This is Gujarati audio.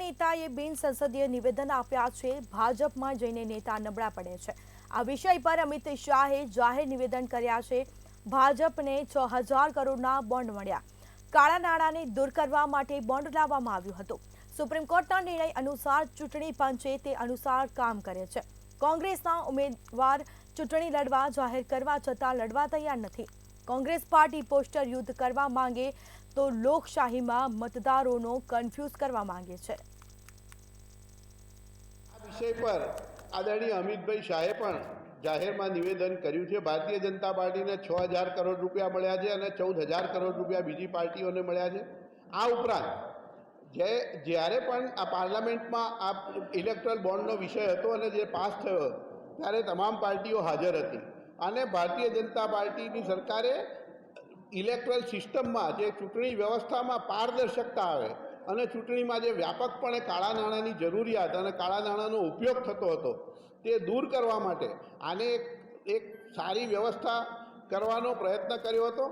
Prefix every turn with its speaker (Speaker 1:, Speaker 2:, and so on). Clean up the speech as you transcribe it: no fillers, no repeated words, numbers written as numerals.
Speaker 1: નેતાએ બિનસંસદીય નિવેદન આપ્યા છે। ભાજપમાં જઈને નેતા નબળા પડે છે। આ વિષય પર અમિત શાહે જાહેર નિવેદન કર્યા છે। ભાજપને 6000 કરોડના બોન્ડ મળ્યા। કાળા નાણાંને દૂર કરવા માટે બોન્ડ લાવવામાં આવ્યું હતું। સુપ્રીમ કોર્ટના નિર્ણય અનુસાર ચૂંટણી પંચે તે અનુસાર કામ કરે છે। કોંગ્રેસના ઉમેદવાર ચૂંટણી લડવા જાહેર કરવા છતાં લડવા તૈયાર નથી। કોંગ્રેસ પાર્ટી પોસ્ટર યુદ્ધ કરવા માંગે તો લોકશાહીમાં મતદારોનો કન્ફ્યુઝ કરવા માંગે છે।
Speaker 2: આ વિષય પર આદરણીય અમિતભાઈ શાહે પણ જાહેરમાં નિવેદન કર્યું છે। ભારતીય જનતા પાર્ટીને 6000 કરોડ રૂપિયા મળ્યા છે અને 14000 કરોડ રૂપિયા બીજી પાર્ટીઓને મળ્યા છે। આ ઉપરાંત જ્યારે પણ આ પાર્લામેન્ટમાં આ ઇલેક્ટ્રલ બોન્ડનો વિષય હતો અને જે પાસ થયો ત્યારે તમામ પાર્ટીઓ હાજર હતી અને ભારતીય જનતા પાર્ટીની સરકારે ઇલેક્ટ્રલ સિસ્ટમમાં જે ચૂંટણી વ્યવસ્થામાં પારદર્શકતા આવે અને ચૂંટણીમાં જે વ્યાપકપણે કાળા નાણાંની જરૂરિયાત અને કાળા નાણાંનો ઉપયોગ થતો હતો તે દૂર કરવા માટે આને એક સારી વ્યવસ્થા કરવાનો પ્રયત્ન કર્યો હતો।